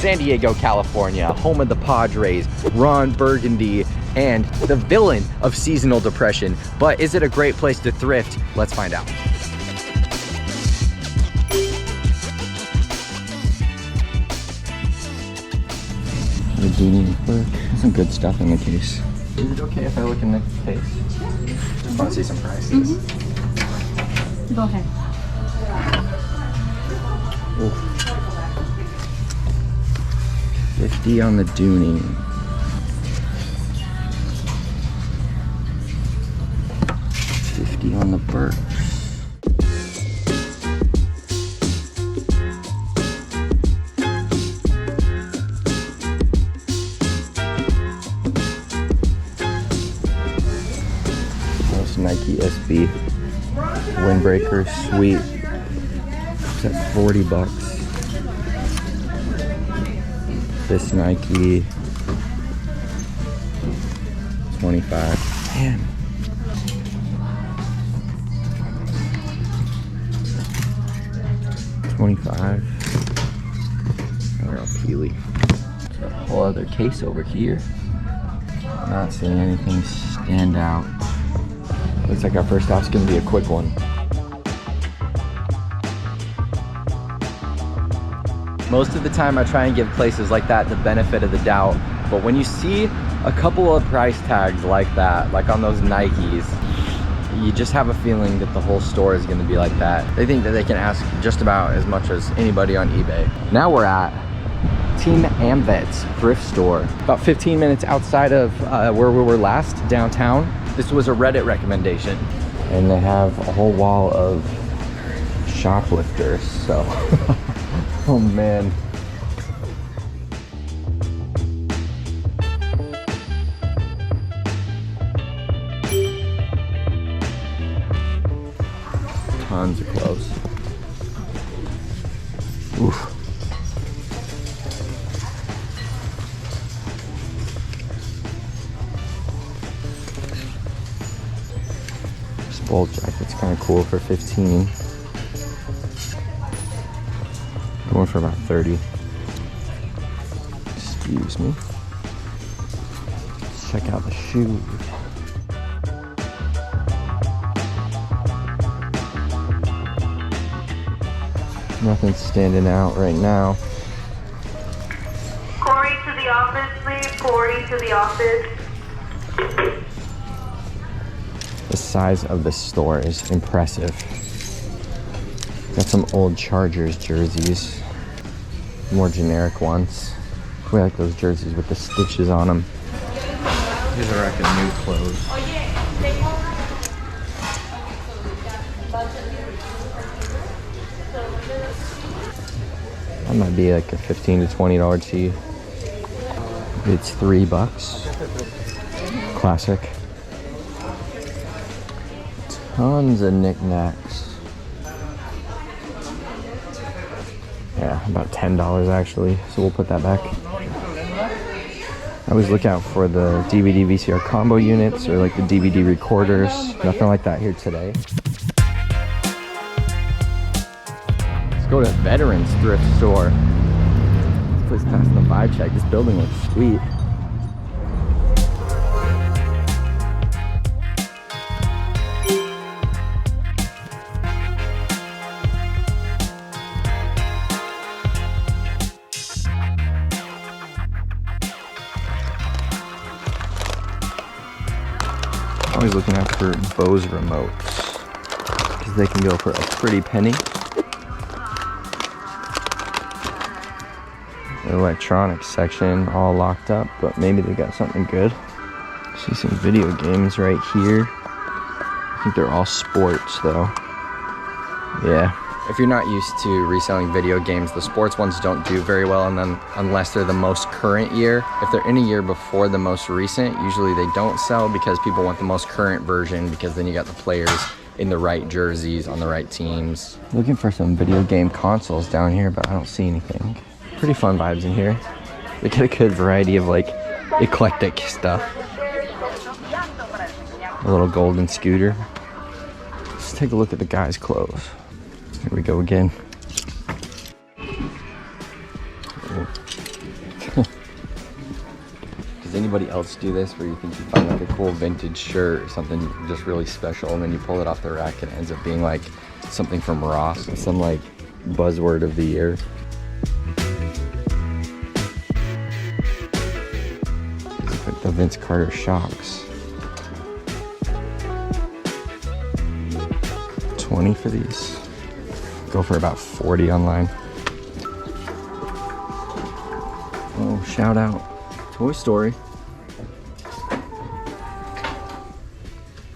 San Diego, California, home of the Padres, Ron Burgundy, and the villain of seasonal depression. But is it a great place to thrift? Let's find out. There's some good stuff in the case. Is it okay if I look in the case? Just want to see some prices. Go ahead. Ooh. 50 on the Dooning. 50 on the Burks. Nike SB windbreaker, sweet. It's at 40 bucks. This Nike, 25. Man. $25. They're all peely. There's a whole other case over here. I'm not seeing anything stand out. Looks like our first stop's gonna be a quick one. Most of the time I try and give places like that the benefit of the doubt, but when you see a couple of price tags like that, like on those Nikes, you just have a feeling that the whole store is gonna be like that. They think that they can ask just about as much as anybody on eBay. Now we're at Team Amvets thrift store, about 15 minutes outside of where we were last, downtown. This was a Reddit recommendation. And they have a whole wall of shoplifters, so. Oh man. Tons of clothes. Oof. Bolt jacket's kind of cool for 15. Going for about 30. Excuse me. Let's check out the shoes. Nothing's standing out right now. Corey to the office, please. Corey to the office. The size of the store is impressive. Got some old Chargers jerseys, more generic ones. We like those jerseys with the stitches on them. Here's a rack of new clothes. That might be like a $15 to $20 tee. It's $3. Classic. Tons of knickknacks. Yeah, about $10 actually, so we'll put that back. I always look out for the DVD VCR combo units or like the DVD recorders. Nothing like that here today. Let's go to Veterans Thrift Store. This place passing the vibe check. This building looks sweet. Always looking out for Bose remotes because they can go for a pretty penny. The electronics section all locked up, but maybe they got something good. See some video games right here. I think they're all sports though. Yeah. If you're not used to reselling video games, the sports ones don't do very well, and then unless they're the most current year. If they're in a year before the most recent, usually they don't sell because people want the most current version, because then you got the players in the right jerseys on the right teams. Looking for some video game consoles down here, but I don't see anything. Pretty fun vibes in here. They get a good variety of like eclectic stuff. A little golden scooter. Let's take a look at the guys' clothes. Here we go again. anybody else do this where you think you find like a cool vintage shirt or something just really special and then you pull it off the rack and it ends up being like something from Ross, some like buzzword of the year? It's like the Vince Carter shocks. 20 for these. Go for about 40 online. Oh, shout out Toy Story.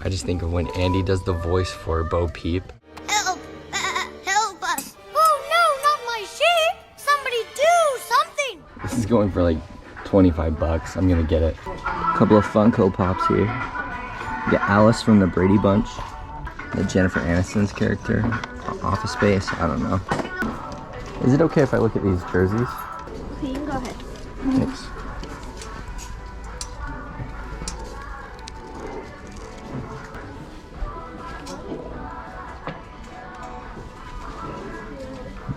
I just think of when Andy does the voice for Bo Peep. Help! Help us! Oh no, not my sheep! Somebody do something! This is going for like 25 bucks. I'm gonna get it. A couple of Funko Pops here. You got Alice from the Brady Bunch. The Jennifer Aniston's character. Office Space, I don't know. Is it okay if I look at these jerseys? You can go ahead. Thanks.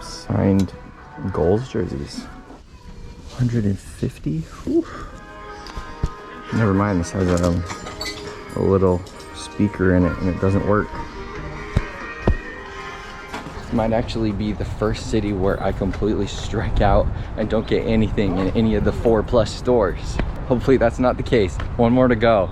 Signed goals jerseys. 150? Whew. Never mind, this has a little speaker in it and it doesn't work. This might actually be the first city where I completely strike out and don't get anything in any of the 4+ stores. Hopefully that's not the case. One more to go.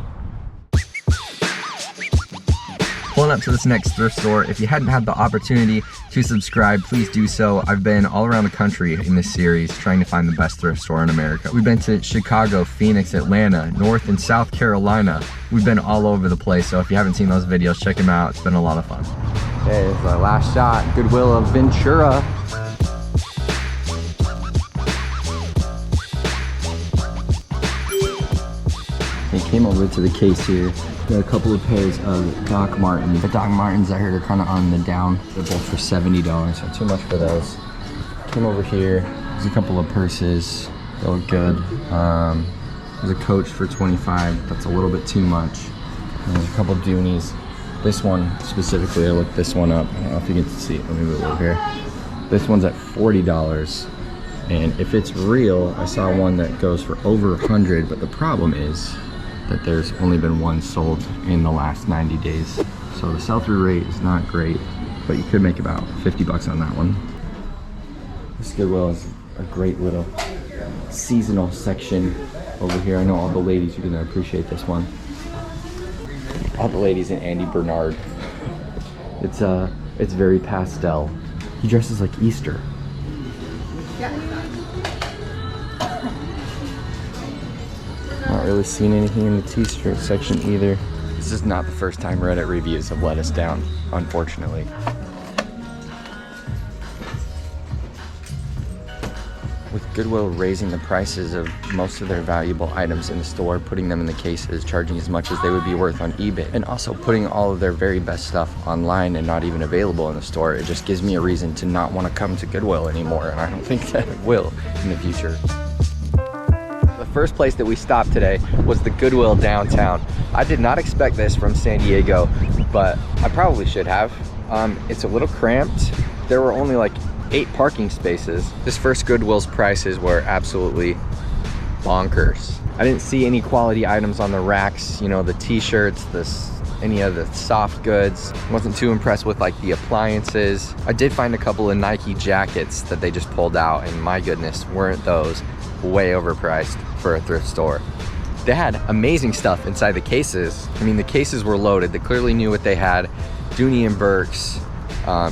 Pulling up to this next thrift store. If you hadn't had the opportunity to subscribe, please do so. I've been all around the country in this series trying to find the best thrift store in America. We've been to Chicago, Phoenix, Atlanta, North and South Carolina. We've been all over the place, so if you haven't seen those videos, check them out. It's been a lot of fun. Okay, it's our last shot. Goodwill Ventura. He came over to the case here. Got a couple of pairs of Doc Martens. The Doc Martens I heard are kind of on the down. They're both for $70, so too much for those. Came over here. There's a couple of purses. They look good. There's a Coach for $25. That's a little bit too much. And there's a couple of Doonies. This one specifically, I looked this one up. I don't know if you can see it. Let me move over here. This one's at $40. And if it's real, I saw one that goes for over 100, but the problem is that there's only been one sold in the last 90 days. So the sell-through rate is not great, but you could make about 50 bucks on that one. This Goodwill is a great little seasonal section over here. I know all the ladies are gonna appreciate this one. All the ladies in Andy Bernard. It's very pastel. He dresses like Easter. Not really seen anything in the t-shirt section either. This is not the first time Reddit reviews have let us down, unfortunately. With Goodwill raising the prices of most of their valuable items in the store, putting them in the cases, charging as much as they would be worth on eBay, and also putting all of their very best stuff online and not even available in the store, it just gives me a reason to not want to come to Goodwill anymore, and I don't think that it will in the future. The first place that we stopped today was the Goodwill downtown. I did not expect this from San Diego, but I probably should have. It's a little cramped. There were only like 8 parking spaces. This first Goodwill's prices were absolutely bonkers. I didn't see any quality items on the racks, you know, the t-shirts, any of the soft goods. Wasn't too impressed with like the appliances. I did find a couple of Nike jackets that they just pulled out, and my goodness, weren't those way overpriced for a thrift store. They had amazing stuff inside the cases. I mean, the cases were loaded. They clearly knew what they had. Dooney and Burke's,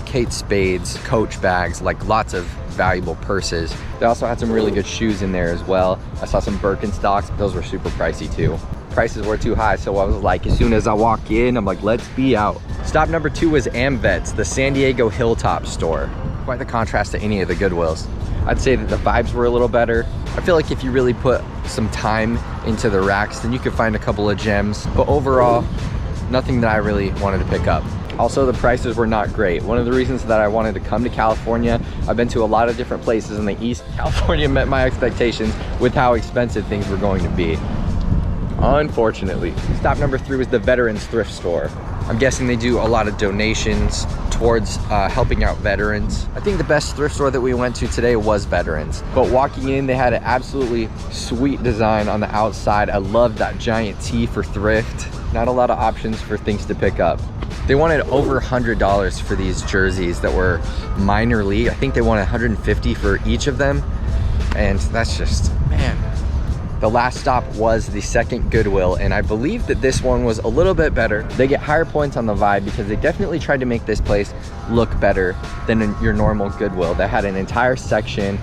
Kate Spade's, Coach bags, like lots of valuable purses. They also had some really good shoes in there as well. I saw some Birkenstocks. Those were super pricey too. Prices were too high, so I was like, as soon as I walk in, I'm like, let's be out. Stop number 2 was Amvets, the San Diego Hilltop store. Quite the contrast to any of the Goodwills. I'd say that the vibes were a little better. I feel like if you really put some time into the racks, then you could find a couple of gems. But overall, nothing that I really wanted to pick up. Also, the prices were not great. One of the reasons that I wanted to come to California, I've been to a lot of different places in the East. California met my expectations with how expensive things were going to be. Unfortunately. Stop number 3 was the Veterans Thrift Store. I'm guessing they do a lot of donations, towards helping out veterans. I think the best thrift store that we went to today was Veterans. But walking in, they had an absolutely sweet design on the outside. I love that giant T for thrift. Not a lot of options for things to pick up. They wanted over $100 for these jerseys that were minor league. I think they wanted $150 for each of them. And that's just, man. The last stop was the second Goodwill, and I believe that this one was a little bit better. They get higher points on the vibe because they definitely tried to make this place look better than your normal Goodwill. They had an entire section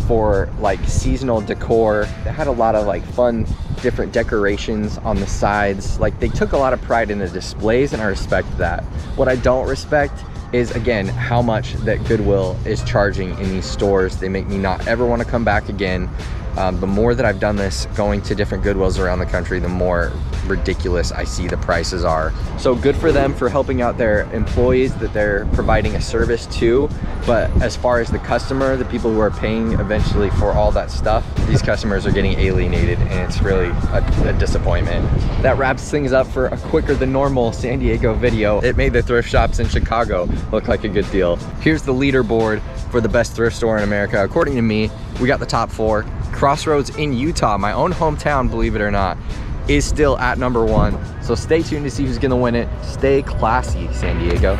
for like seasonal decor. They had a lot of like fun different decorations on the sides. Like, they took a lot of pride in the displays, and I respect that. What I don't respect is, again, how much that Goodwill is charging in these stores. They make me not ever want to come back again. The more that I've done this, going to different Goodwills around the country, the more ridiculous I see the prices are. So good for them for helping out their employees that they're providing a service to. But as far as the customer, the people who are paying eventually for all that stuff, these customers are getting alienated, and it's really a disappointment. That wraps things up for a quicker than normal San Diego video. It made the thrift shops in Chicago look like a good deal. Here's the leaderboard for the best thrift store in America. According to me, we got the top 4. Crossroads in Utah, my own hometown, believe it or not, is still at #1. So stay tuned to see who's gonna win it. Stay classy, San Diego.